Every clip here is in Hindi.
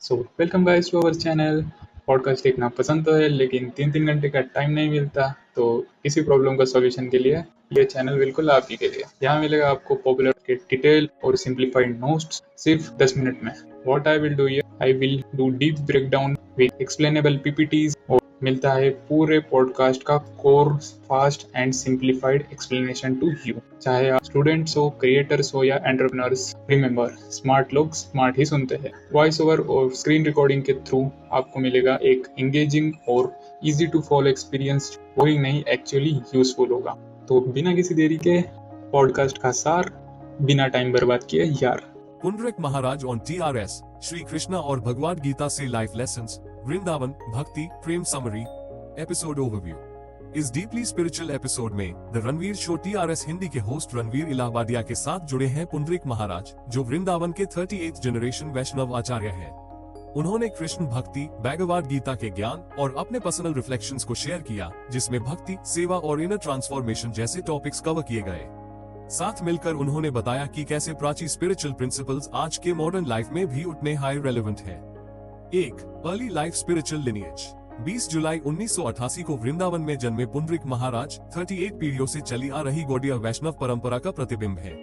So welcome guys to our channel. Podcast देखना पसंद तो है लेकिन 3-3 घंटे का टाइम नहीं मिलता, तो इसी प्रॉब्लम का सॉल्यूशन के लिए ये चैनल बिल्कुल आप ही के लिए। यहाँ मिलेगा आपको पॉपुलर के डिटेल और सिंप्लीफाइड नोट्स सिर्फ 10 मिनट में। What I will do here, I will do deep breakdown with explainable PPTs और मिलता है पूरे पॉडकास्ट का core fast and simplified explanation to you. चाहे आप स्टूडेंट्स हो, क्रिएटर्स हो या एंटरप्रेन्योर्स, रिमेंबर स्मार्ट लोग स्मार्ट ही सुनते हैं। वॉइस ओवर और स्क्रीन रिकॉर्डिंग के थ्रू आपको मिलेगा एक एंगेजिंग और easy to follow experience. Boring नहीं, एक्चुअली यूजफुल होगा। तो बिना किसी देरी के पॉडकास्ट का सार, बिना टाइम बर्बाद किए यार। पुंडरीक महाराज ऑन TRS, श्री कृष्णा और भगवद गीता से लाइफ लेसन्स, वृंदावन भक्ति प्रेम समरी, एपिसोड ओवरव्यू। इस डीपली स्पिरिचुअल एपिसोड में the Ranveer show TRS Hindi के होस्ट रणवीर इलाहाबादिया के साथ जुड़े हैं पुंडरीक महाराज, जो वृंदावन के 38th जनरेशन वैष्णव आचार्य हैं। उन्होंने कृष्ण भक्ति, भगवद गीता के ज्ञान और अपने पर्सनल रिफ्लेक्शंस को शेयर किया, जिसमें भक्ति, सेवा और इनर ट्रांसफॉर्मेशन जैसे टॉपिक्स कवर किए गए। साथ मिलकर उन्होंने बताया कि कैसे प्राचीन स्पिरिचुअल प्रिंसिपल्स आज के मॉडर्न लाइफ में भी उतने हाई रेलेवेंट हैं। 1. Early life spiritual lineage. 20 जुलाई 1988 को वृंदावन में जन्मे पुंडरीक महाराज 38 पीढ़ियों से चली आ रही गौड़ीय वैष्णव परंपरा का प्रतिबिंब है।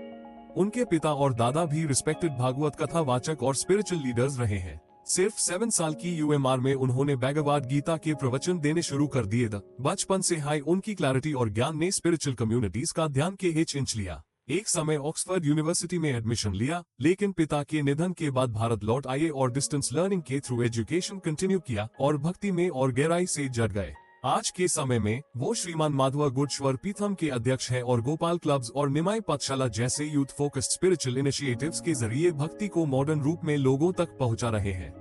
उनके पिता और दादा भी रिस्पेक्टेड भागवत कथा वाचक और स्पिरिचुअल लीडर्स रहे हैं। सिर्फ 7 साल की UMR में उन्होंने भगवद गीता के प्रवचन देने शुरू कर दिए। बचपन से हाई उनकी क्लैरिटी और ज्ञान ने स्पिरिचुअल कम्युनिटीज का ध्यान के इंच लिया। एक समय ऑक्सफोर्ड यूनिवर्सिटी में एडमिशन लिया, लेकिन पिता के निधन के बाद भारत लौट आए और डिस्टेंस लर्निंग के थ्रू एजुकेशन कंटिन्यू किया और भक्ति में और गहराई से जड़ गए। आज के समय में वो श्रीमान माधव गुरुश्वर पीथम के अध्यक्ष हैं और गोपाल क्लब्स और निमाई पाठशाला जैसे यूथ फोकस्ड स्पिरिचुअल इनिशिएटिव्स के जरिए भक्ति को मॉडर्न रूप में लोगों तक पहुंचा रहे हैं।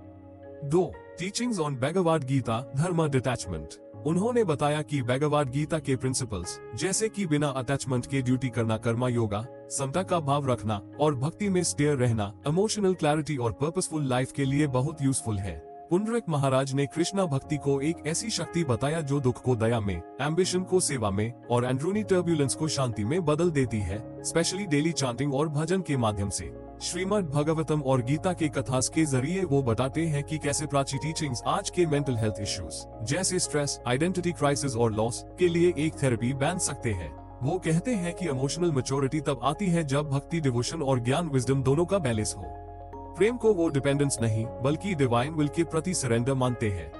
2. टीचिंग्स ऑन भगवद गीता, धर्म डिटैचमेंट। उन्होंने बताया कि भगवद गीता के प्रिंसिपल्स, जैसे कि बिना अटैचमेंट के ड्यूटी करना, कर्मा योगा, समता का भाव रखना और भक्ति में स्टेयर रहना, इमोशनल क्लैरिटी और पर्पसफुल लाइफ के लिए बहुत यूजफुल है। पुंडरीक महाराज ने कृष्णा भक्ति को एक ऐसी शक्ति बताया जो दुख को दया में, एम्बिशन को सेवा में और एंड्रूनी टर्ब्यूलेंस को शांति में बदल देती है, स्पेशली डेली चांटिंग और भजन के माध्यम से। श्रीमद् भगवतम और गीता के कथास के जरिए वो बताते हैं कि कैसे प्राचीन टीचिंग्स आज के मेंटल हेल्थ इश्यूज जैसे स्ट्रेस, आइडेंटिटी क्राइसिस और लॉस के लिए एक थेरेपी बन सकते हैं। वो कहते हैं कि इमोशनल मैच्योरिटी तब आती है जब भक्ति, डिवोशन और ज्ञान विजडम दोनों का बैलेंस हो। प्रेम को वो डिपेंडेंस नहीं बल्कि डिवाइन विल के प्रति सरेंडर मानते हैं।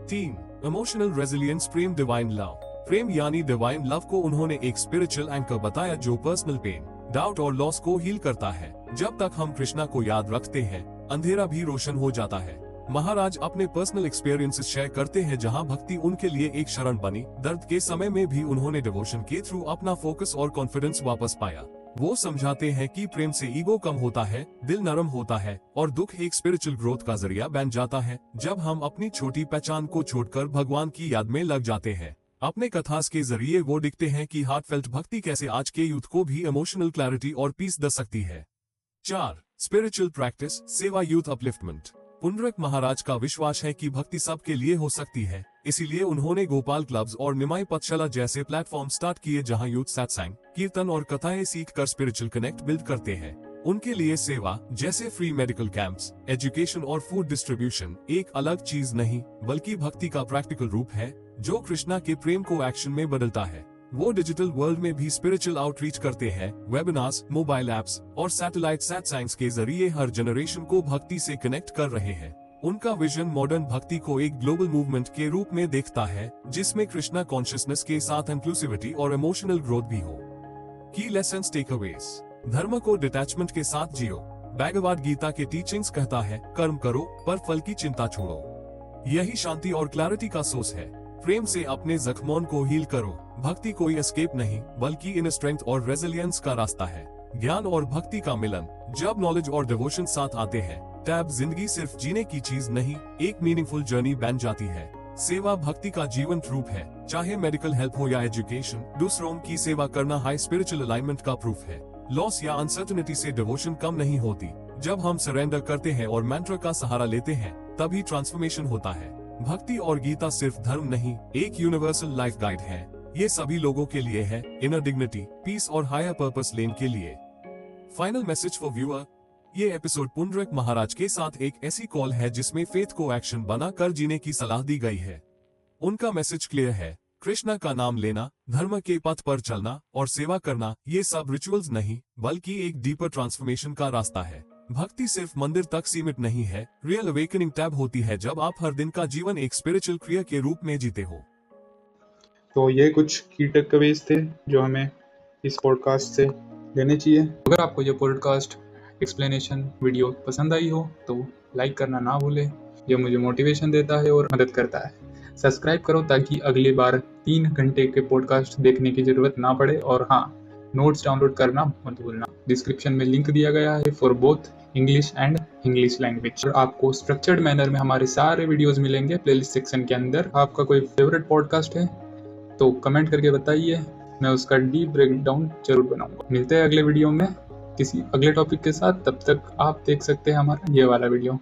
3. इमोशनल रेजिलियंस, प्रेम डिवाइन लव। प्रेम यानी डिवाइन लव को उन्होंने एक स्पिरिचुअल एंकर बताया जो पर्सनल पेन, डाउट और लॉस को हील करता है। जब तक हम कृष्णा को याद रखते हैं, अंधेरा भी रोशन हो जाता है। महाराज अपने पर्सनल एक्सपीरियंसेस शेयर करते हैं जहां भक्ति उनके लिए एक शरण बनी। दर्द के समय में भी उन्होंने डिवोशन के थ्रू अपना फोकस और कॉन्फिडेंस वापस पाया। वो समझाते हैं कि प्रेम से ईगो कम होता है, दिल नरम होता है और दुख एक स्पिरिचुअल ग्रोथ का जरिया बन जाता है जब हम अपनी छोटी पहचान को छोड़कर भगवान की याद में लग जाते हैं। अपने कथास के जरिए वो दिखते हैं कि हार्टफेल्ट भक्ति कैसे आज के यूथ को भी इमोशनल क्लैरिटी और पीस दे सकती है। 4. स्पिरिचुअल प्रैक्टिस, सेवा, यूथ अपलिफ्टमेंट। पुंडरीक महाराज का विश्वास है कि भक्ति सबके लिए हो सकती है, इसीलिए उन्होंने गोपाल क्लब्स और निमाई पाठशाला जैसे प्लेटफॉर्म स्टार्ट किए जहां यूथ सत्संग, कीर्तन और कथाएं सीख कर स्पिरिचुअल कनेक्ट बिल्ड करते हैं। उनके लिए सेवा जैसे फ्री मेडिकल कैंप्स, एजुकेशन और फूड डिस्ट्रीब्यूशन एक अलग चीज नहीं बल्कि भक्ति का प्रैक्टिकल रूप है जो कृष्णा के प्रेम को एक्शन में बदलता है। वो डिजिटल वर्ल्ड में भी स्पिरिचुअल आउटरीच करते हैं, वेबिनार्स, मोबाइल एप्स और सैटेलाइट सत्संग्स के जरिए हर जनरेशन को भक्ति से कनेक्ट कर रहे हैं। उनका विजन मॉडर्न भक्ति को एक ग्लोबल मूवमेंट के रूप में देखता है जिसमें कृष्णा कॉन्शियसनेस के साथ इंक्लूसिविटी और इमोशनल ग्रोथ भी हो। की लेसन्स, टेकअवेज। धर्म को डिटैचमेंट के साथ जियो। भगवद गीता के टीचिंग्स कहता है, कर्म करो पर फल की चिंता छोड़ो। यही शांति और क्लैरिटी का सोर्स है। प्रेम से अपने जख्मों को हील करो। भक्ति कोई एस्केप नहीं बल्कि इन स्ट्रेंथ और रेजिलियंस का रास्ता है। ज्ञान और भक्ति का मिलन, जब नॉलेज और डिवोशन साथ आते हैं तब जिंदगी सिर्फ जीने की चीज नहीं, एक मीनिंगफुल जर्नी बन जाती है। सेवा भक्ति का जीवंत रूप है, चाहे मेडिकल हेल्प हो या एजुकेशन। दूसरों की सेवा करना हाई स्पिरिचुअल अलाइनमेंट का प्रूफ है। लॉस या अनसर्टेनिटी से डिवोशन कम नहीं होती। जब हम सरेंडर करते हैं और मंत्र का सहारा लेते हैं तभी ट्रांसफॉर्मेशन होता है। भक्ति और गीता सिर्फ धर्म नहीं, एक यूनिवर्सल लाइफ गाइड है। ये सभी लोगों के लिए है, इनर डिग्निटी, पीस और हायर पर्पस लेन के लिए। फाइनल मैसेज फॉर व्यूअर, ये एपिसोड पुंडरक महाराज के साथ एक ऐसी कॉल है जिसमें फेथ को एक्शन बना कर जीने की सलाह दी गई है। उनका मैसेज क्लियर है, कृष्णा का नाम लेना, धर्म के पथ पर चलना और सेवा करना ये सब रिचुअल्स नहीं बल्कि एक डीपर ट्रांसफॉर्मेशन का रास्ता है। भक्ति सिर्फ मंदिर तक सीमित नहीं है, रियल अवेकनिंग तब होती है जब आप हर दिन का जीवन एक स्पिरिचुअल क्रिया के रूप में जीते हो। तो ये कुछ की टेकअवेज थे जो हमें इस पॉडकास्ट से लेने चाहिए। अगर आपको ये पॉडकास्ट एक्सप्लेनेशन वीडियो पसंद आई हो तो लाइक करना ना भूलें, ये मुझे मोटिवेशन देता है और मदद करता है। सब्सक्राइब करो ताकि अगली बार 3 घंटे के पॉडकास्ट देखने की जरूरत ना पड़े। और हाँ, नोट्स डाउनलोड करना मत भूलना। डिस्क्रिप्शन में लिंक दिया गया है for both English and English language. और आपको स्ट्रक्चर्ड मैनर में हमारे सारे वीडियोस मिलेंगे प्लेलिस्ट सेक्शन के अंदर। आपका कोई फेवरेट पॉडकास्ट है तो कमेंट करके बताइए, मैं उसका डीप ब्रेकडाउन जरूर बनाऊंगा। मिलते हैं अगले वीडियो में किसी अगले टॉपिक के साथ। तब तक आप देख सकते हैं हमारा ये वाला वीडियो।